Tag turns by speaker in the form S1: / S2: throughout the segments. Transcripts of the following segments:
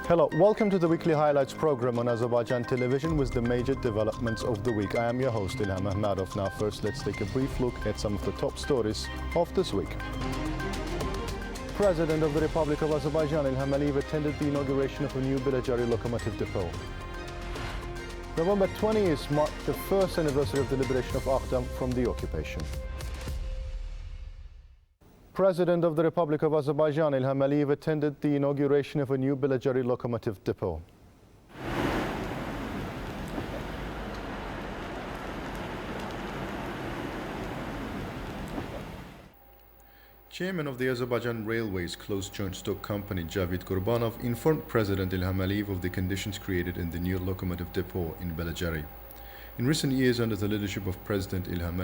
S1: Hello, welcome to the weekly highlights program on Azərbaycan Television with the major developments of the week. I am your host, İlham Məmmədov. Now first, let's take a brief look at some of the top stories of this week. President of the Republic of Azerbaijan, İlham attended the inauguration of a new Beləcəri locomotive depot. November 20th marked the first anniversary of the liberation of Ağdam from the occupation. President of the Republic of Azerbaijan, İlham attended the inauguration of a new Beləcəri locomotive depot. Chairman of the Azerbaijan Railways Closed Joint Stock Company, Javid Qurbanov, informed President İlham of the conditions created in the new locomotive depot in Beləcəri. In recent years, under the leadership of President İlham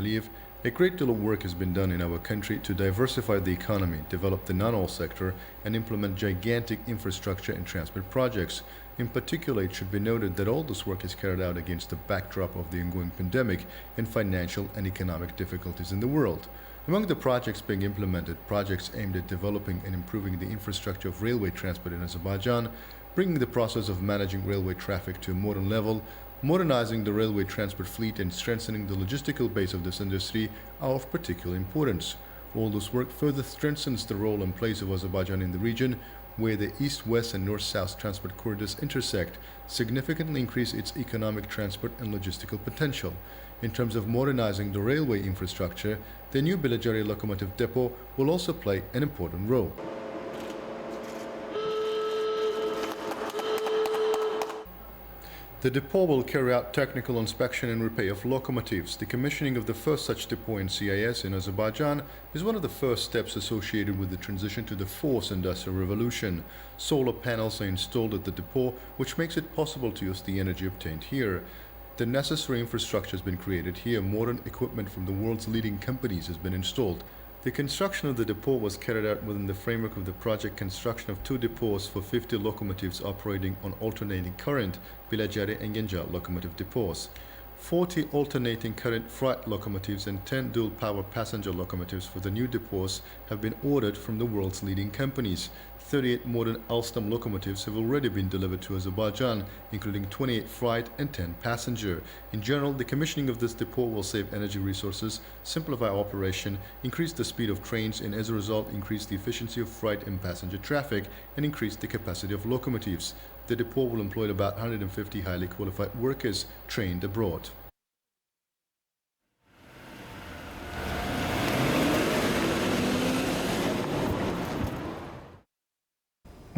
S1: a great deal of work has been done in our country to diversify the economy, develop the non-oil sector, and implement gigantic infrastructure and transport projects. In particular, it should be noted that all this work is carried out against the backdrop of the ongoing pandemic and financial and economic difficulties in the world. Among the projects being implemented, projects aimed at developing and improving the infrastructure of railway transport in Azerbaijan, bringing the process of managing railway traffic to a modern level, modernizing the railway transport fleet and strengthening the logistical base of this industry are of particular importance. All this work further strengthens the role and place of Azerbaijan in the region, where the east-west and north-south transport corridors intersect, significantly increase its economic, transport and logistical potential. In terms of modernizing the railway infrastructure, the new Beləcəri locomotive depot will also play an important role. The depot will carry out technical inspection and repair of locomotives. The commissioning of the first such depot in CIS in Azerbaijan is one of the first steps associated with the transition to the fourth industrial revolution. Solar panels are installed at the depot, which makes it possible to use the energy obtained here. The necessary infrastructure has been created here. Modern equipment from the world's leading companies has been installed. The construction of the depot was carried out within the framework of the project construction of 2 depots for 50 locomotives operating on alternating current Beləcəri and Gəncə locomotive depots. 40 alternating current freight locomotives and 10 dual-power passenger locomotives for the new depots have been ordered from the world's leading companies. 38 modern Alstom locomotives have already been delivered to Azerbaijan, including 28 freight and 10 passenger. In general, the commissioning of this depot will save energy resources, simplify operation, increase the speed of trains, and as a result, increase the efficiency of freight and passenger traffic, and increase the capacity of locomotives. The depot will employ about 150 highly qualified workers trained abroad.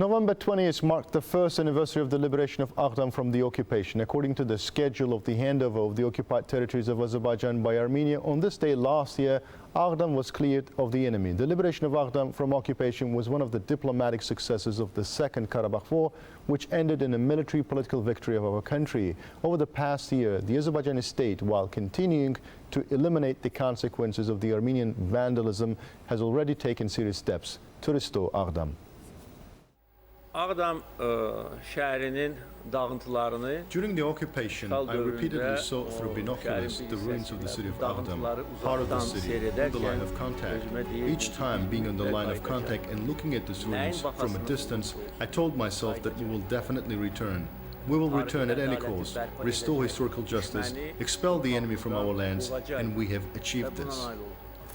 S1: November 20th marked the first anniversary of the liberation of Ağdam from the occupation. According to the schedule of the handover of the occupied territories of Azerbaijan by Armenia, on this day last year, Ağdam was cleared of the enemy. The liberation of Ağdam from occupation was one of the diplomatic successes of the Second Karabakh War, which ended in a military political victory of our country. Over the past year, the Azerbaijani state, while continuing to eliminate the consequences of the Armenian vandalism, has already taken serious steps to restore Ağdam.
S2: Ağdam şəhərinin dağıntılarını
S1: During the occupation, I repeatedly saw through binoculars the ruins of the city of Ağdam, part of the city, on the line of contact. Each time being on the line of contact and looking at these ruins from a distance, I told myself that we will definitely return. We will return at any cost, restore historical justice, expel the enemy from our lands, and we have achieved this.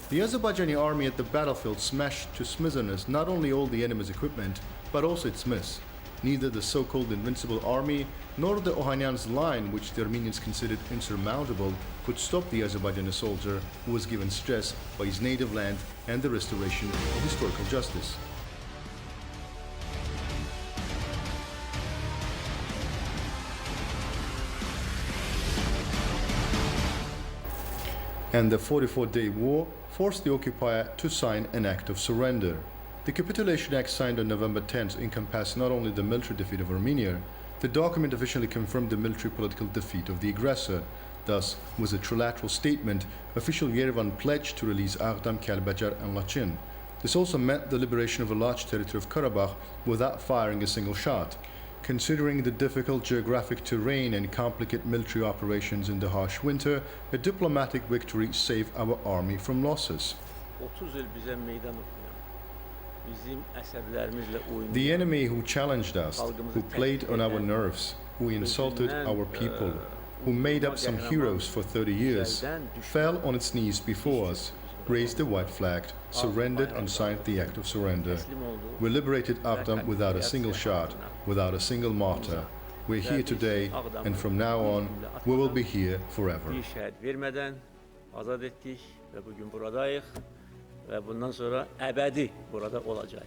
S1: The Azerbaijani army at the battlefield smashed to smithereens not only all the enemy's equipment, but also its myths. Neither the so-called invincible army nor the Ohanyan's line, which the Armenians considered insurmountable, could stop the Azerbaijani soldier who was given stress by his native land and the restoration of historical justice. And the 44-day war forced the occupier to sign an act of surrender. The Capitulation Act signed on November 10th encompassed not only the military defeat of Armenia, the document officially confirmed the military political defeat of the aggressor. Thus, with a trilateral statement, official Yerevan pledged to release Ağdam, Kəlbəcər and Laçın. This also meant the liberation of a large territory of Karabakh without firing a single shot. Considering the difficult geographic terrain and complicated military operations in the harsh winter, a diplomatic victory saved our army from losses.
S2: 30 il bizə meydan oxuyan, bizim əsəblərimizlə uyumlu.
S1: The enemy who challenged us, who played on our nerves, who insulted our people, who made up some heroes for 30 years, fell on its knees before us, raised the white flag, surrendered and signed the act of surrender. We liberated Ağdam without a single shot, without a single martyr. We're here today, and from now on, we will be here forever.
S2: Bir şəhid vermədən azad etdik və bugün buradayıq və bundan sonra əbədi burada olacağıq.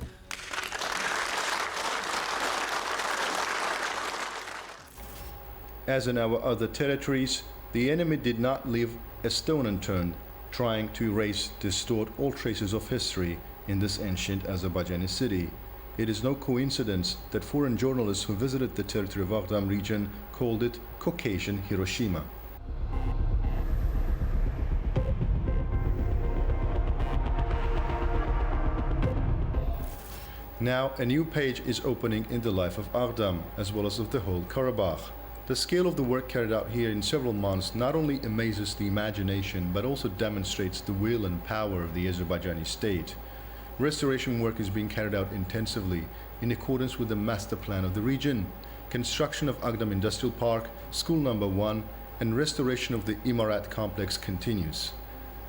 S1: As in our other territories, the enemy did not leave a stone unturned, trying to erase, distort all traces of history in this ancient Azerbaijani city. It is no coincidence that foreign journalists who visited the territory of Ağdam region called it Caucasian Hiroshima. Now, a new page is opening in the life of Ağdam, as well as of the whole Karabakh. The scale of the work carried out here in several months not only amazes the imagination, but also demonstrates the will and power of the Azerbaijani state. Restoration work is being carried out intensively, in accordance with the master plan of the region. Construction of Ağdam Industrial Park, School Number 1, and restoration of the Imarat complex continues.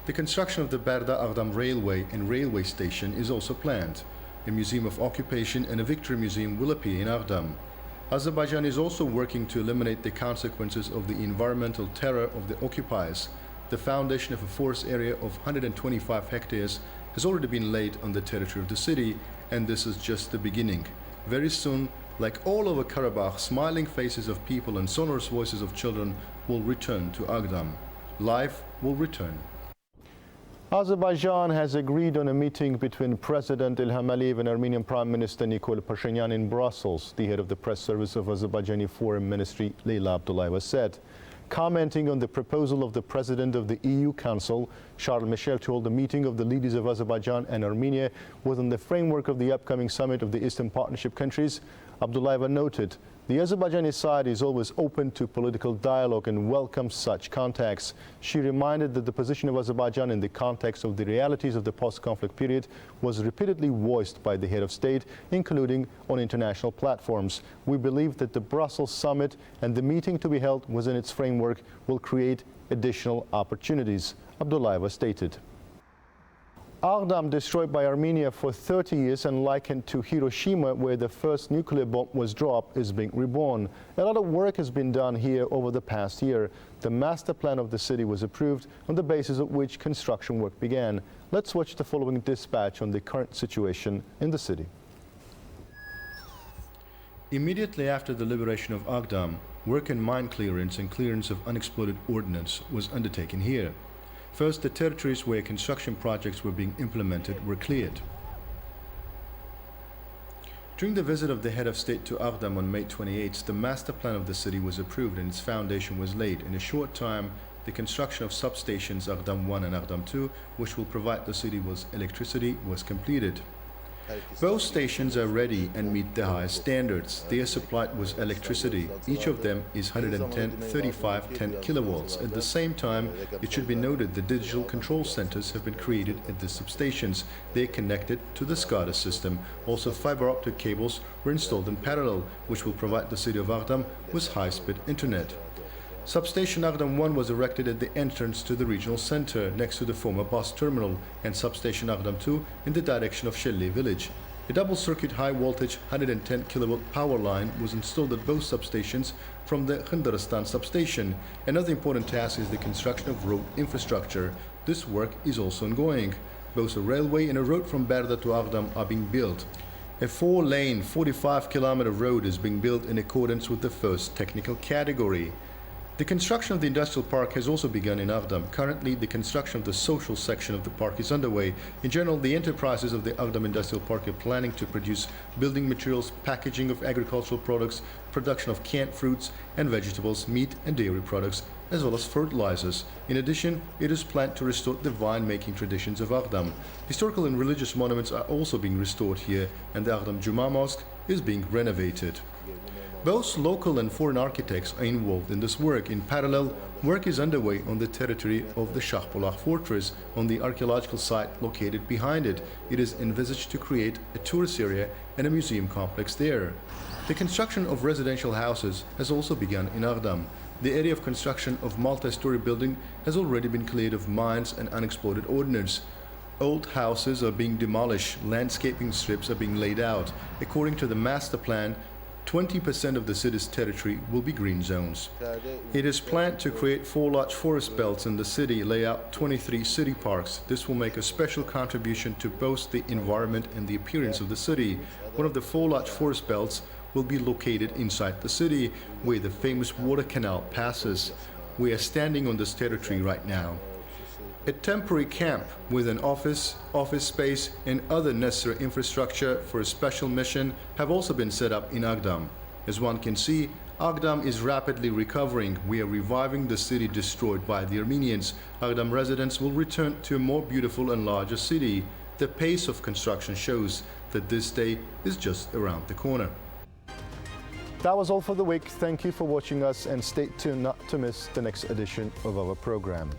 S1: The construction of the Bərdə-Ağdam Railway and Railway Station is also planned. A museum of occupation and a victory museum will appear in Ağdam. Azerbaijan is also working to eliminate the consequences of the environmental terror of the occupiers. The foundation of a forest area of 125 hectares has already been laid on the territory of the city, and this is just the beginning. Very soon, like all over Karabakh, smiling faces of people and sonorous voices of children will return to Ağdam. Life will return. Azerbaijan has agreed on a meeting between President Ilham Aliyev and Armenian Prime Minister Nikol Pashinyan in Brussels, the head of the press service of Azerbaijani Foreign Ministry, Leyla Abdullayeva, said. Commenting on the proposal of the President of the EU Council, Charles Michel told the meeting of the leaders of Azerbaijan and Armenia was in the framework of the upcoming summit of the Eastern Partnership countries. Abdullayeva noted, the Azerbaijani side is always open to political dialogue and welcomes such contacts. She reminded that the position of Azerbaijan in the context of the realities of the post-conflict period was repeatedly voiced by the head of state, including on international platforms. We believe that the Brussels summit and the meeting to be held within its framework will create additional opportunities, Abdullayeva stated. Ağdam, destroyed by Armenia for 30 years and likened to Hiroshima, where the first nuclear bomb was dropped, is being reborn. A lot of work has been done here over the past year. The master plan of the city was approved, on the basis of which construction work began. Let's watch the following dispatch on the current situation in the city. Immediately after the liberation of Ağdam, work in mine clearance and clearance of unexploded ordnance was undertaken here. First, the territories where construction projects were being implemented were cleared. During the visit of the head of state to Ağdam on May 28th, the master plan of the city was approved and its foundation was laid. In a short time, the construction of substations Ağdam 1 and Ağdam 2, which will provide the city with electricity, was completed. Both stations are ready and meet the highest standards. They are supplied with electricity. Each of them is 110, 35, 10 kilowatts. At the same time, it should be noted the digital control centers have been created at the substations. They are connected to the SCADA system. Also, fiber optic cables were installed in parallel, which will provide the city of Ağdam with high-speed internet. Substation Ağdam 1 was erected at the entrance to the regional center next to the former bus terminal, and substation Ağdam 2 in the direction of Şəlli village. A double-circuit high-voltage 110 kilowatt power line was installed at both substations from the Hındaristan substation. Another important task is the construction of road infrastructure. This work is also ongoing. Both a railway and a road from Bərdə to Ağdam are being built. A 4-lane, 45-kilometer road is being built in accordance with the first technical category. The construction of the industrial park has also begun in Ağdam. Currently, the construction of the social section of the park is underway. In general, the enterprises of the Ağdam Industrial Park are planning to produce building materials, packaging of agricultural products, production of canned fruits and vegetables, meat and dairy products, as well as fertilizers. In addition, it is planned to restore the wine-making traditions of Ağdam. Historical and religious monuments are also being restored here, and the Ağdam Juma Mosque is being renovated. Both local and foreign architects are involved in this work. In parallel, work is underway on the territory of the Şahbulaq fortress on the archaeological site located behind it. It is envisaged to create a tourist area and a museum complex there. The construction of residential houses has also begun in Ağdam. The area of construction of multi-story building has already been cleared of mines and unexploded ordnance. Old houses are being demolished, landscaping strips are being laid out. According to the master plan, 20% of the city's territory will be green zones. It is planned to create 4 large forest belts in the city, lay out 23 city parks. This will make a special contribution to both the environment and the appearance of the city. One of the 4 large forest belts will be located inside the city, where the famous water canal passes. We are standing on this territory right now. A temporary camp with an office space, and other necessary infrastructure for a special mission have also been set up in Ağdam. As one can see, Ağdam is rapidly recovering. We are reviving the city destroyed by the Armenians. Ağdam residents will return to a more beautiful and larger city. The pace of construction shows that this day is just around the corner. That was all for the week. Thank you for watching us, and stay tuned not to miss the next edition of our program.